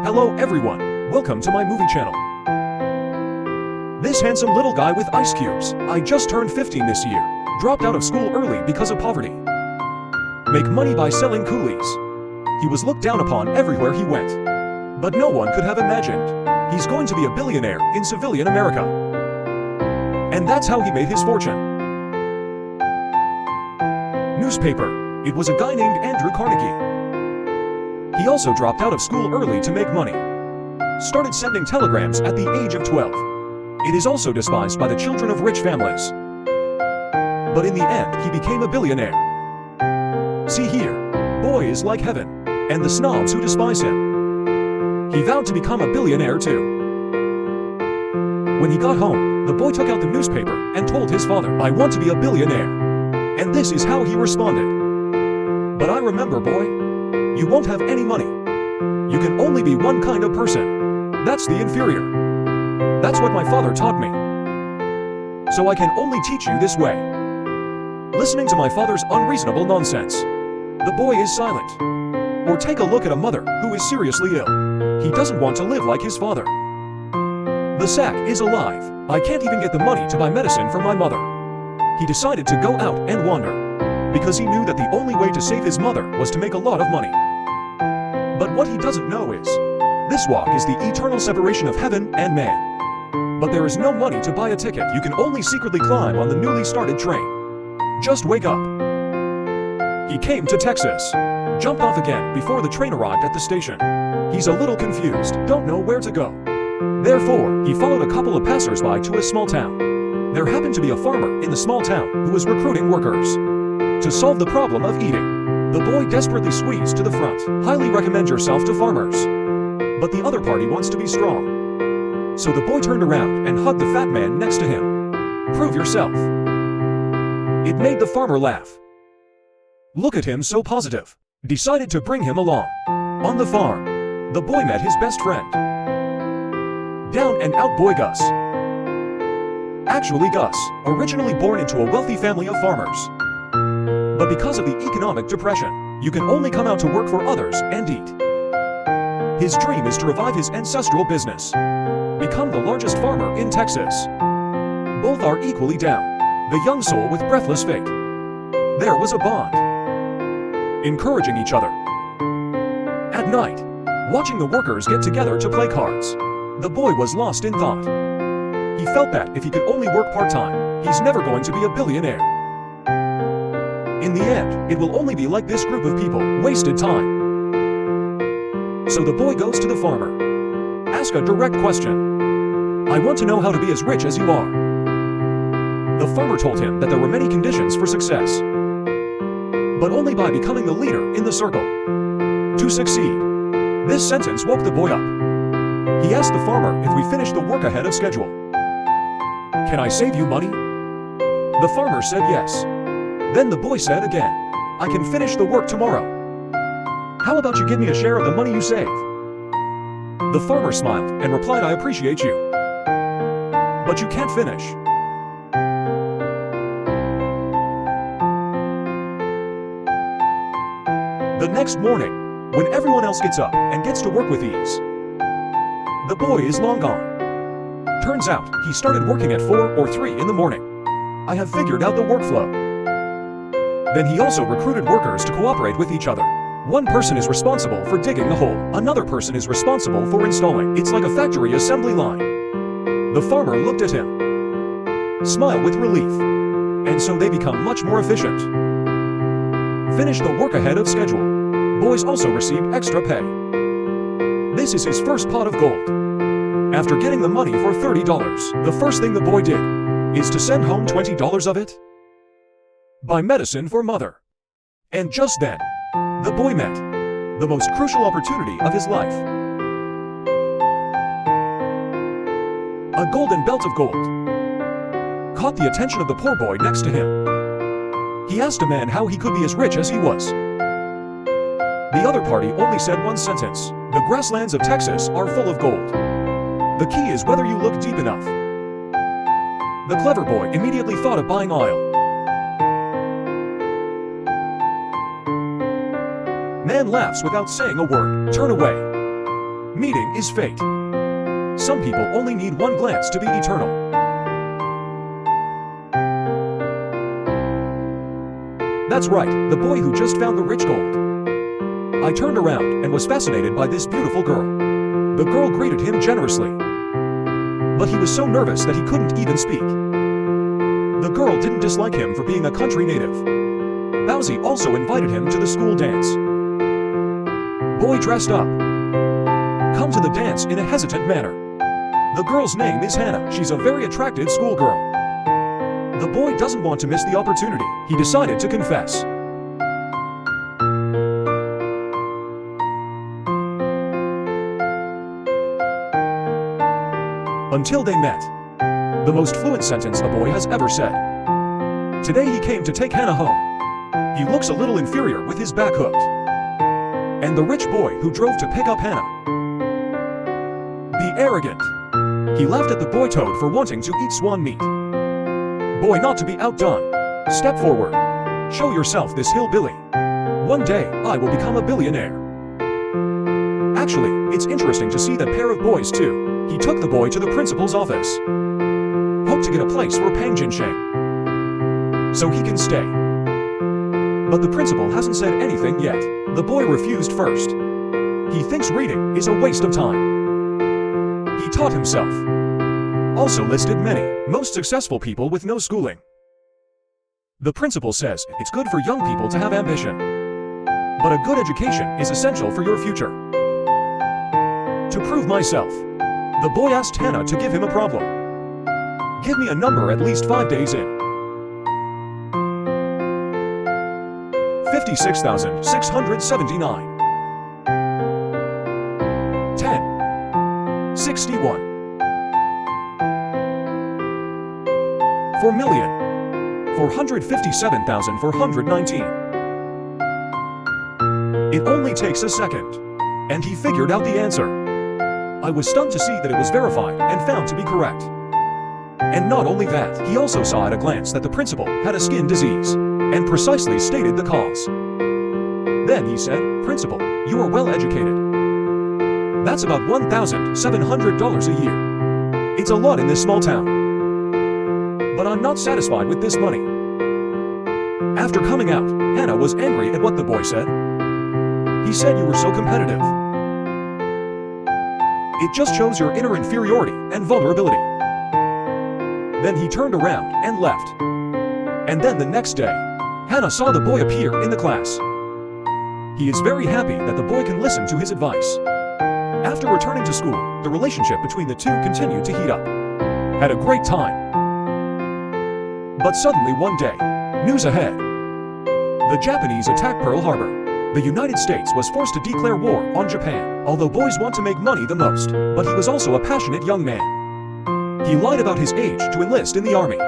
Hello everyone, welcome to my movie channel. This handsome little guy with ice cubes, I just turned 15 this year, dropped out of school early because of poverty. Make money by selling coolies. He was looked down upon everywhere he went. But no one could have imagined he's going to be a billionaire in civilian America. And that's how he made his fortune. Newspaper. It was a guy named Andrew Carnegie. He also dropped out of school early to make money. Started sending telegrams at the age of 12. It is also despised by the children of rich families. But in the end, he became a billionaire. See here, boy is like heaven, and the snobs who despise him. He vowed to become a billionaire too. When he got home, the boy took out the newspaper and told his father, "I want to be a billionaire." And this is how he responded. "But I remember, boy, you won't have any money. You can only be one kind of person. That's the inferior. That's what my father taught me. So I can only teach you this way." Listening to my father's unreasonable nonsense, the boy is silent. Or take a look at a mother who is seriously ill. He doesn't want to live like his father. The sack is alive. I can't even get the money to buy medicine for my mother. He decided to go out and wander, because he knew that the only way to save his mother was to make a lot of money. But what he doesn't know is, this walk is the eternal separation of heaven and man. But there is no money to buy a ticket. You can only secretly climb on the newly started train. Just wake up. He came to Texas, jumped off again before the train arrived at the station. He's a little confused, don't know where to go. Therefore, he followed a couple of passers-by to a small town. There happened to be a farmer in the small town who was recruiting workers to solve the problem of eating. The boy desperately squeezed to the front. "Highly recommend yourself to farmers. But the other party wants to be strong." So the boy turned around and hugged the fat man next to him. "Prove yourself." It made the farmer laugh. Look at him, so positive. Decided to bring him along. On the farm, the boy met his best friend. Down and out boy Gus. Actually Gus, originally born into a wealthy family of farmers. But because of the economic depression, you can only come out to work for others and eat. His dream is to revive his ancestral business. Become the largest farmer in Texas. Both are equally down. The young soul with breathless faith. There was a bond. Encouraging each other. At night, watching the workers get together to play cards, the boy was lost in thought. He felt that if he could only work part-time, he's never going to be a billionaire. In the end, it will only be like this group of people, wasted time. So the boy goes to the farmer. Ask a direct question. "I want to know how to be as rich as you are." The farmer told him that there were many conditions for success, but only by becoming the leader in the circle. To succeed. This sentence woke the boy up. He asked the farmer if we finish the work ahead of schedule. "Can I save you money?" The farmer said yes. Then the boy said again, "I can finish the work tomorrow. How about you give me a share of the money you save?" The farmer smiled and replied, "I appreciate you, but you can't finish." The next morning, when everyone else gets up and gets to work with ease, the boy is long gone. Turns out, he started working at 4 or 3 in the morning. I have figured out the workflow. Then he also recruited workers to cooperate with each other. One person is responsible for digging the hole. Another person is responsible for installing. It's like a factory assembly line. The farmer looked at him, smiled with relief, and so they become much more efficient. Finish the work ahead of schedule. Boys also received extra pay. This is his first pot of gold. After getting the money for $30, the first thing the boy did is to send home $20 of it. Buy medicine for mother. And just then, the boy met the most crucial opportunity of his life. A golden belt of gold caught the attention of the poor boy next to him. He asked a man how he could be as rich as he was. The other party only said one sentence: "The grasslands of Texas are full of gold. The key is whether you look deep enough." The clever boy immediately thought of buying oil. Man laughs without saying a word. Turn away. Meeting is fate. Some people only need one glance to be eternal. That's right, the boy who just found the rich gold. I turned around and was fascinated by this beautiful girl. The girl greeted him generously, but he was so nervous that he couldn't even speak. The girl didn't dislike him for being a country native. Bowsy also invited him to the school dance. Boy dressed up. Come to the dance in a hesitant manner. The girl's name is Hannah. She's a very attractive schoolgirl. The boy doesn't want to miss the opportunity. He decided to confess. Until they met. The most fluent sentence a boy has ever said. Today he came to take Hannah home. He looks a little inferior with his back hooked. And the rich boy who drove to pick up Hannah. Be arrogant. He laughed at the boy toad for wanting to eat swan meat. Boy, not to be outdone. Step forward. Show yourself this hillbilly. One day, I will become a billionaire. Actually, it's interesting to see that pair of boys too. He took the boy to the principal's office. Hope to get a place for Pang Jinsheng, so he can stay. But the principal hasn't said anything yet. The boy refused first. He thinks reading is a waste of time. He taught himself. Also listed many most successful people with no schooling. The principal says it's good for young people to have ambition, but a good education is essential for your future. To prove myself, the boy asked Hannah to give him a problem. Give me a number at least 5 days in. 56,679. 10. 61. 4,457,419. It only takes a second. And he figured out the answer. I was stunned to see that it was verified and found to be correct. And not only that, he also saw at a glance that the principal had a skin disease, and precisely stated the cause. Then he said, "Principal, you are well educated. That's about $1,700 a year. It's a lot in this small town. But I'm not satisfied with this money." After coming out, Hannah was angry at what the boy said. He said you were so competitive. It just shows your inner inferiority and vulnerability. Then he turned around and left. And then the next day, Hannah saw the boy appear in the class. He is very happy that the boy can listen to his advice. After returning to school, the relationship between the two continued to heat up. Had a great time. But suddenly one day, news ahead. The Japanese attacked Pearl Harbor. The United States was forced to declare war on Japan, although boys want to make money the most, but he was also a passionate young man. He lied about his age to enlist in the army.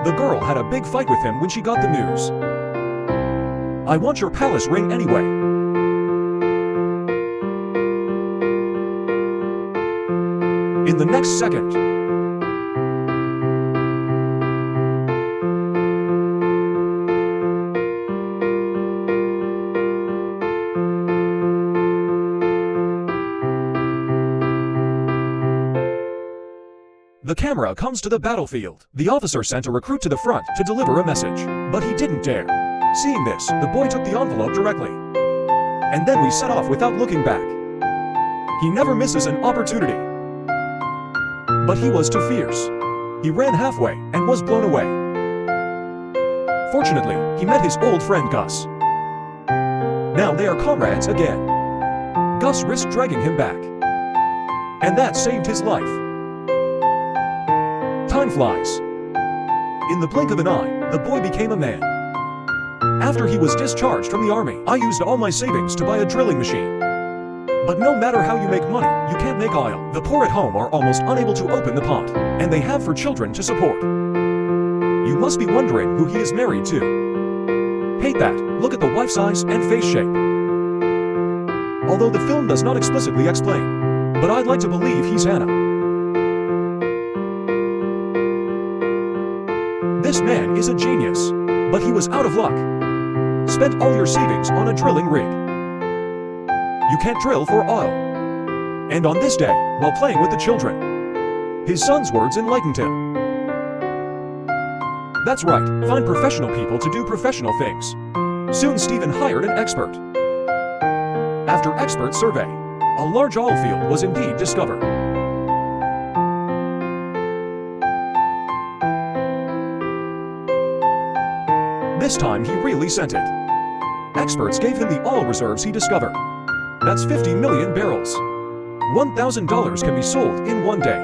The girl had a big fight with him when she got the news. "I want your palace ring anyway." In the next second, the camera comes to the battlefield. The officer sent a recruit to the front to deliver a message, but he didn't dare. Seeing this, the boy took the envelope directly. And then we set off without looking back. He never misses an opportunity. But he was too fierce. He ran halfway and was blown away. Fortunately, he met his old friend Gus. Now they are comrades again. Gus risked dragging him back. And that saved his life. Time flies. In the blink of an eye, the boy became a man. After he was discharged from the army, I used all my savings to buy a drilling machine. But no matter how you make money, you can't make oil. The poor at home are almost unable to open the pot, and they have 4 children to support. You must be wondering who he is married to. Hate that. Look at the wife size and face shape. Although the film does not explicitly explain, but I'd like to believe he's Hannah. This man is a genius, but he was out of luck. Spent all your savings on a drilling rig. You can't drill for oil. And on this day, while playing with the children, his son's words enlightened him. That's right, find professional people to do professional things. Soon Stephen hired an expert. After expert survey, a large oil field was indeed discovered. This time he really sent it. Experts gave him the oil reserves he discovered. That's 50 million barrels. $1,000 can be sold in one day.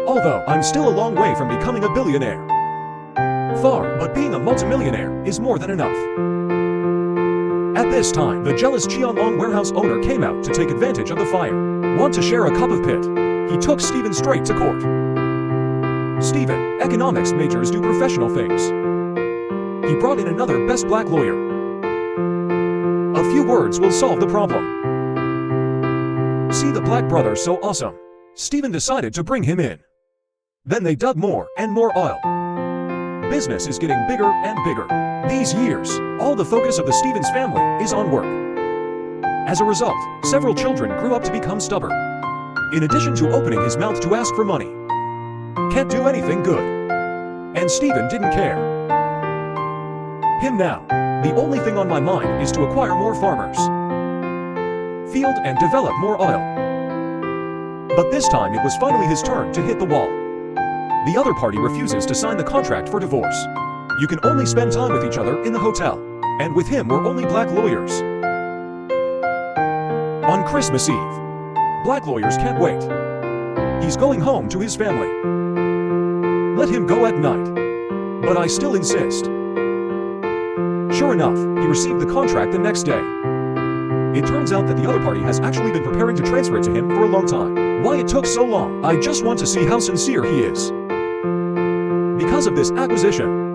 Although I'm still a long way from becoming a billionaire. Far, but being a multimillionaire is more than enough. At this time, the jealous Qianlong warehouse owner came out to take advantage of the fire. Want to share a cup of pit? He took Stephen straight to court. Stephen, economics majors do professional things. He brought in another best black lawyer. A few words will solve the problem. See the black brother so awesome? Stephen decided to bring him in. Then they dug more and more oil. Business is getting bigger and bigger. These years, all the focus of the Stevens family is on work. As a result, several children grew up to become stubborn. In addition to opening his mouth to ask for money. Can't do anything good. And Stephen didn't care. Him now. The only thing on my mind is to acquire more farmers. Field and develop more oil. But this time it was finally his turn to hit the wall. The other party refuses to sign the contract for divorce. You can only spend time with each other in the hotel. And with him we're only black lawyers. On Christmas Eve, black lawyers can't wait. He's going home to his family. Let him go at night. But I still insist. Sure enough, he received the contract the next day. It turns out that the other party has actually been preparing to transfer it to him for a long time. Why it took so long? I just want to see how sincere he is. Because of this acquisition,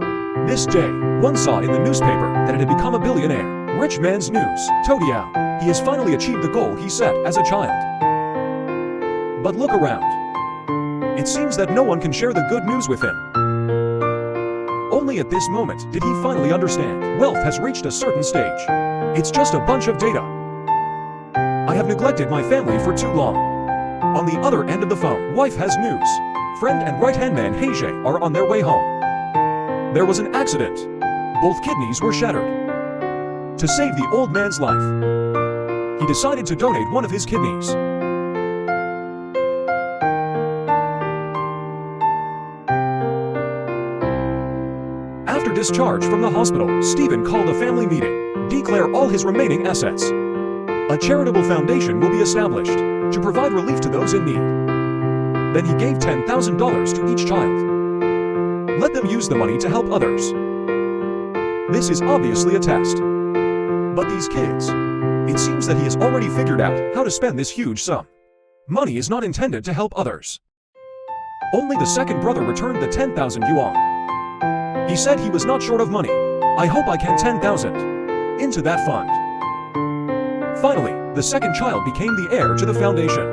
this day, one saw in the newspaper that it had become a billionaire. Rich man's news. Todiao. He has finally achieved the goal he set as a child. But look around. It seems that no one can share the good news with him. Only at this moment did he finally understand. Wealth has reached a certain stage. It's just a bunch of data. I have neglected my family for too long. On the other end of the phone, wife has news. Friend and right-hand man Heijie are on their way home. There was an accident. Both kidneys were shattered. To save the old man's life, he decided to donate one of his kidneys. After discharge from the hospital, Stephen called a family meeting. Declare all his remaining assets. A charitable foundation will be established to provide relief to those in need. Then he gave $10,000 to each child. Let them use the money to help others. This is obviously a test. But these kids, it seems that he has already figured out how to spend this huge sum. Money is not intended to help others. Only the second brother returned the 10,000 yuan. He said he was not short of money. I hope I can 10,000 into that fund. Finally, the second child became the heir to the foundation.